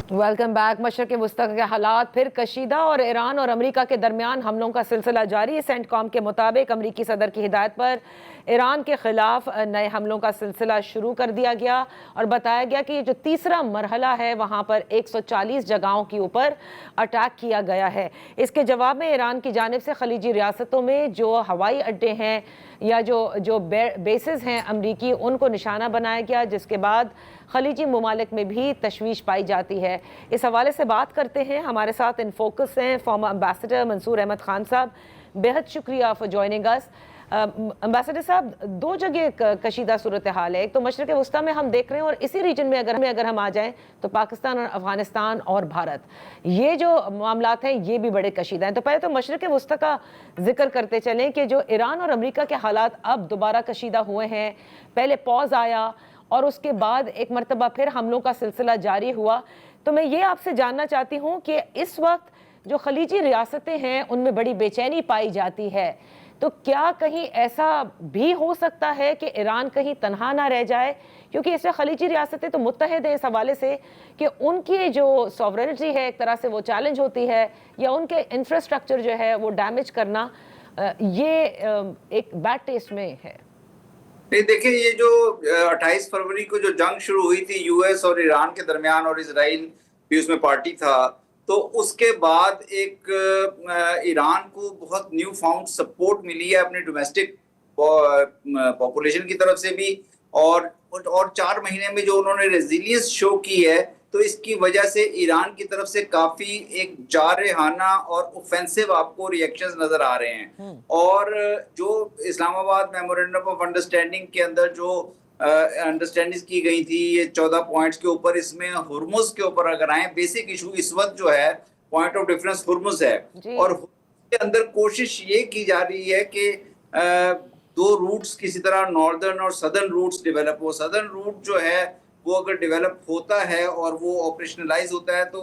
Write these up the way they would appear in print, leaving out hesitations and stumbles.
Welcome back. मशरक़ वस्ती के हालात फिर कशीदा और ईरान और अमेरिका के दरमियान हमलों का सिलसिला जारी। सेंटकॉम के मुताबिक अमेरिकी सदर की हिदायत पर ईरान के खिलाफ नए हमलों का सिलसिला शुरू कर दिया गया और बताया गया कि जो तीसरा मरहला है वहाँ पर 140 जगहों के ऊपर अटैक किया गया है। इसके जवाब में ईरान की जानिब से खलीजी रियासतों में जो हवाई अड्डे हैं या जो बेसेस हैं अमरीकी, उनको निशाना बनाया गया, जिसके बाद खलीजी ममालिक में भी तशवीश पाई जाती है। इस हवाले से बात करते हैं, हमारे साथ इन फोकस हैं फॉर्मर एम्बेसडर मंसूर अहमद खान साहब। बेहद शुक्रिया फॉर जॉइनिंग अस। एम्बेसडर साहब, दो जगह कशीदा सूरत हाल है। एक तो मशरक़ वस्ती में हम देख रहे हैं, और इसी रीजन में अगर हम आ जाएं तो पाकिस्तान और अफगानिस्तान और भारत, ये जो मामलात हैं ये भी बड़े कशीदा हैं। तो पहले तो मशरक़ वस्ती का जिक्र करते चलें कि जो ईरान और अमेरिका के हालात अब दोबारा कशीदा हुए हैं। पहले पॉज आया और उसके बाद एक मरतबा फिर हमलों का सिलसिला जारी हुआ। तो मैं ये आपसे जानना चाहती हूँ कि इस वक्त जो खलीजी रियासतें हैं उनमें बड़ी बेचैनी पाई जाती है, तो क्या कहीं ऐसा भी हो सकता है कि ईरान कहीं तनहा ना रह जाए? क्योंकि इससे खलीजी रियासतें तो मुत्तहद हैं इस हवाले से कि उनकी जो सॉवरेनिटी है एक तरह से वो चैलेंज होती है, या उनके इंफ्रास्ट्रक्चर जो है वो डैमेज करना ये एक बैड टेस्ट में है। नहीं, देखिए, ये जो 28 फरवरी को जो जंग शुरू हुई थी यूएस और ईरान के दरमियान, और इजराइल भी उसमें पार्टी था, तो उसके बाद एक ईरान को बहुत न्यू फाउंड सपोर्ट मिली है अपने डोमेस्टिक पॉपुलेशन की तरफ से भी, और 4 महीने में जो उन्होंने रेजिलियंस शो की है, तो इसकी वजह से ईरान की तरफ से काफी एक जारहाना और ऑफेंसिव आपको रिएक्शंस नजर आ रहे हैं। और जो इस्लामाबाद मेमोरेंडम ऑफ अंडरस्टैंडिंग के अंदर जो अंडरस्टैंडिंग की गई थी, ये 14 पॉइंट्स के ऊपर, इसमें हुर्मुज के ऊपर अगर आए, बेसिक इशू इस वक्त जो है पॉइंट ऑफ डिफरेंस हुर्मुज है, और के अंदर कोशिश ये की जा रही है कि दो रूट्स किसी तरह नॉर्दर्न और सदर्न रूट्स डेवलप हो। सदर्न रूट जो है वो अगर डेवलप होता है और वो ऑपरेशनलाइज होता है, तो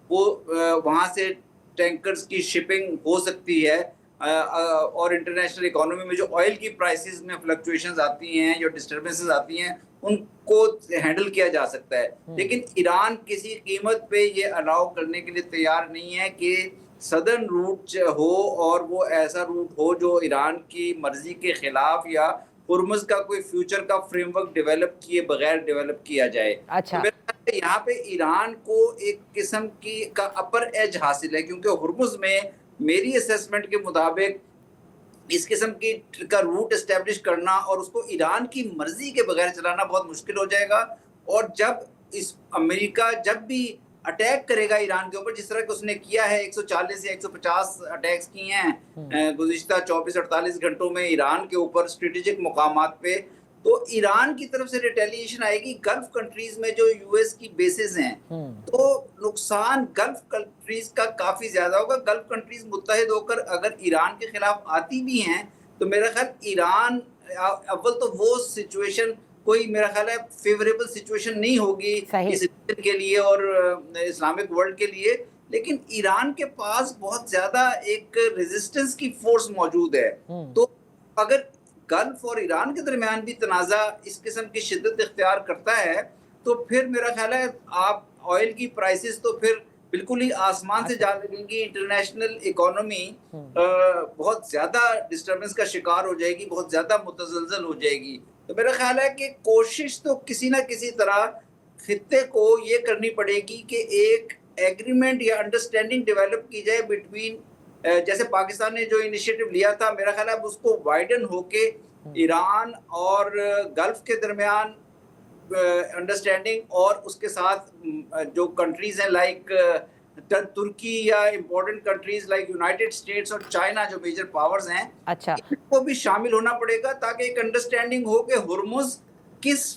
वो वहाँ से टैंकर्स की शिपिंग हो सकती है, और इंटरनेशनल इकोनॉमी में जो ऑयल की प्राइसेस में फ्लक्चुएशंस आती हैं, जो डिस्टर्बेंसेस आती हैं, उनको हैंडल किया जा सकता है। लेकिन ईरान किसी कीमत पे ये अलाउ करने के लिए तैयार नहीं है कि सदर्न रूट हो, और वो ऐसा रूट हो जो ईरान की मर्जी के खिलाफ या हुर्मुज का कोई फ्यूचर का फ्रेमवर्क डेवलप किए बगैर डेवलप किया जाए। अच्छा, तो यहाँ पे ईरान को एक किस्म की का अपर एज हासिल है, क्योंकि हुर्मुज में मेरी असेसमेंट के मुताबिक इस किस्म की का रूट एस्टेब्लिश करना और उसको ईरान की मर्जी के बगैर चलाना बहुत मुश्किल हो जाएगा। और जब इस अमेरिका जब भी अटैक करेगा ईरान के ऊपर, जिस तरह कि उसने किया है, 140 या 150 अटैक्स किए हैं गुज़िश्ता 24-48 घंटों में ईरान के ऊपर स्ट्रेटेजिक मुकामात पे, तो ईरान की तरफ से रिटेलिएशन आएगी। गल्फ कंट्रीज में जो यूएस की बेसेस हैं, तो नुकसान गल्फ कंट्रीज का काफी ज्यादा होगा। गल्फ कंट्रीज मुत्तहिद होकर अगर ईरान के खिलाफ आती भी हैं, तो मेरा ख्याल ईरान अव्वल तो वो सिचुएशन कोई मेरा ख्याल है फेवरेबल सिचुएशन नहीं होगी इस रीजन के लिए और इस्लामिक वर्ल्ड के लिए। लेकिन ईरान के पास बहुत ज्यादा एक रेजिस्टेंस की फोर्स मौजूद है, तो अगर गल्फ और ईरान के दरमियान भी तनाज़ा इस किस्म की शिद्दत इख्तियार करता है, तो फिर मेरा ख्याल है आप ऑयल की प्राइसेस तो फिर बिल्कुल ही आसमान से जा लगेंगी। इंटरनेशनल इकोनॉमी बहुत ज्यादा डिस्टर्बेंस का शिकार हो जाएगी, बहुत ज्यादा मुतज़लज़ल हो जाएगी। तो मेरा ख्याल है कि कोशिश तो किसी ना किसी तरह खित्ते को ये करनी पड़ेगी कि एक एग्रीमेंट या अंडरस्टैंडिंग डेवलप की जाए बिटवीन, जैसे पाकिस्तान ने जो इनिशिएटिव लिया था, मेरा ख्याल है अब उसको वाइडन होके ईरान और गल्फ के दरमियान अंडरस्टैंडिंग, और उसके साथ जो कंट्रीज हैं लाइक तुर्की या important countries like United states और चाइना, जो मेजर पावर्स हैं, अच्छा, इनको भी शामिल होना पड़ेगा, ताकि एक अंडरस्टैंडिंग हो कि हुर्मुज किस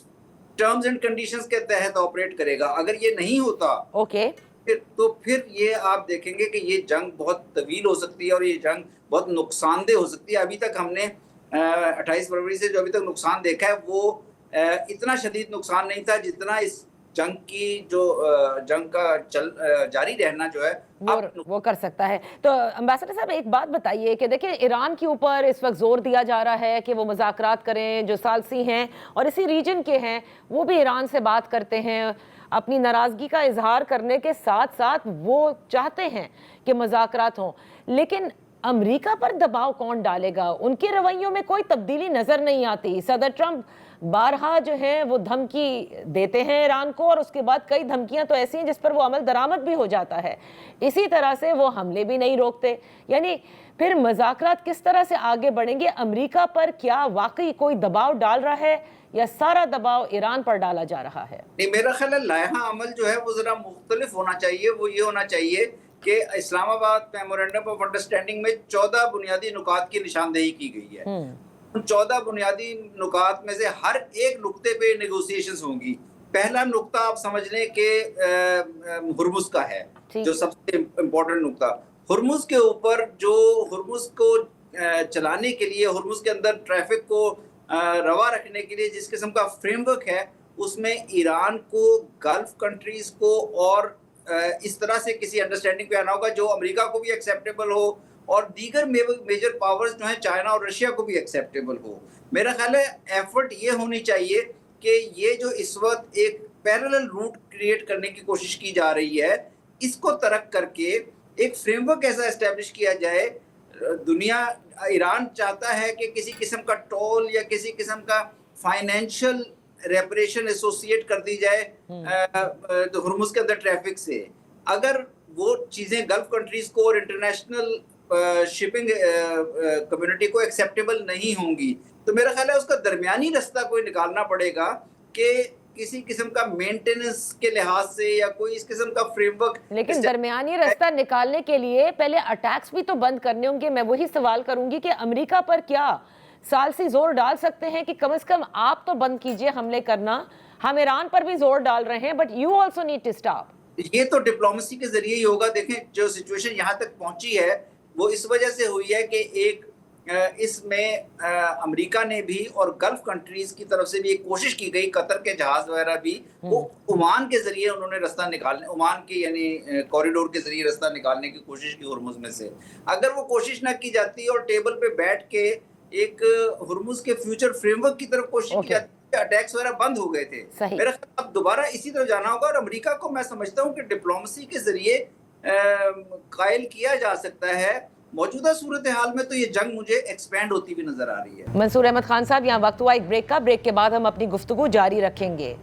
टर्म्स एंड कंडीशंस के तहत ऑपरेट करेगा। अगर ये नहीं होता, ओके, तो फिर ये आप देखेंगे कि ये जंग बहुत तवील हो सकती है और ये जंग बहुत नुकसानदेह हो सकती है। अभी तक हमने 28 फरवरी से जो अभी तक नुकसान देखा है, वो इतना शदीद नुकसान नहीं था जितना इस जंग की जो जंग का जारी रहना जो है वो कर सकता है। तो एम्बेसडर साहब, एक बात बताइए कि देखिए, ईरान के ऊपर इस वक्त जोर दिया जा रहा है कि वो मुज़ाकरात करें, जो सालसी हैं और इसी रीजन के हैं वो भी ईरान से बात करते हैं, اپنی ناراضگی کا اظہار کرنے کے ساتھ ساتھ وہ چاہتے ہیں کہ مذاکرات ہوں، لیکن امریکہ پر دباؤ کون ڈالے گا؟ ان کے رویوں میں کوئی تبدیلی نظر نہیں آتی۔ صدر ٹرمپ بارہا جو ہیں وہ دھمکی دیتے ہیں ایران کو، اور اس کے بعد کئی دھمکیاں تو ایسی ہیں جس پر وہ عمل درآمد بھی ہو جاتا ہے۔ اسی طرح سے وہ حملے بھی نہیں روکتے۔ یعنی پھر مذاکرات کس طرح سے آگے بڑھیں گے؟ امریکہ پر کیا واقعی کوئی دباؤ ڈال رہا ہے یا سارا دباؤ ایران پر ڈالا جا رہا ہے؟ نہیں، میرا خیال ہے لائحہ عمل جو ہے وہ ذرا مختلف ہونا چاہیے۔ وہ یہ ہونا چاہیے کہ اسلام آباد میمورینڈم آف انڈرسٹینڈنگ میں 14 بنیادی نکات کی نشاندہی کی گئی ہے۔ ان 14 بنیادی نکات میں سے ہر ایک نقطے پہ نیگوسیشنز ہوں گی۔ پہلا نقطہ آپ سمجھ لیں کہ ہرمز کا ہے، جو سب سے امپورٹنٹ نقطہ۔ ہرمز کے اوپر جو ہرمز کو چلانے کے لیے، ہرمز کے اندر ٹریفک کو روا رکھنے کے لیے جس قسم کا فریم ورک ہے، اس میں ایران کو، گلف کنٹریز کو اور اس طرح سے کسی انڈرسٹینڈنگ پہ آنا ہوگا جو امریکہ کو بھی ایکسیپٹیبل ہو اور دیگر میجر پاورز جو ہیں چائنا اور رشیا کو بھی ایکسیپٹیبل ہو۔ میرا خیال ہے ایفرٹ یہ ہونی چاہیے کہ یہ جو اس وقت ایک پیرلل روٹ کریٹ کرنے کی کوشش کی جا رہی ہے، اس کو ترک کر کے ایک فریم ورک ایسا اسٹیبلش کیا جائے۔ دنیا، ایران چاہتا ہے کہ کسی قسم کا ٹول یا کسی قسم کا فائنینشیل ریپریشن ایسوسیٹ کر دی جائے ہرمز کے اندر ٹریفک سے۔ اگر وہ چیزیں گلف کنٹریز کو اور انٹرنیشنل شپنگ کمیونٹی کو ایکسیپٹیبل نہیں ہوں گی تو میرا خیال ہے اس کا درمیانی رستہ کوئی نکالنا پڑے گا کہ کسی قسم کا مینٹیننس کے لحاظ سے یا کوئی اس قسم کا فریم ورک۔ لیکن درمیانی رستہ نکالنے کے لیے پہلے اٹیکس بھی تو بند کرنے ہوں گے۔ میں وہی سوال کروں گی کہ امریکہ پر کیا ثالثی زور ڈال سکتے ہیں کہ کم از کم آپ تو بند کیجئے حملے کرنا، ہم ایران پر بھی زور ڈال رہے ہیں، but you also need to stop. یہ تو ڈپلومیسی کے ذریعے ہی ہوگا۔ دیکھیں جو سچویشن یہاں تک پہنچی ہے وہ اس وجہ سے ہوئی ہے کہ ایک اس میں امریکہ نے بھی اور گلف کنٹریز کی طرف سے بھی ایک کوشش کی گئی، قطر کے جہاز وغیرہ بھی، وہ عمان کے ذریعے انہوں نے رستہ نکالنے، عمان کی یعنی کوریڈور کے ذریعے رستہ نکالنے کی کوشش کی ہرمز میں سے۔ اگر وہ کوشش نہ کی جاتی اور ٹیبل پہ بیٹھ کے ایک ہرمز کے فیوچر فریم ورک کی طرف کوشش کی جاتی، اٹیکس وغیرہ بند ہو گئے تھے۔ میرا خیال اب دوبارہ اسی طرح جانا ہوگا، اور امریکہ کو میں سمجھتا ہوں کہ ڈپلومیسی کے ذریعے قائل کیا جا سکتا ہے۔ موجودہ صورتحال میں تو یہ جنگ مجھے ایکسپینڈ ہوتی بھی نظر آ رہی ہے۔ منصور احمد خان صاحب، یہاں وقت ہوا ایک بریک کا۔ بریک کے بعد ہم اپنی گفتگو جاری رکھیں گے۔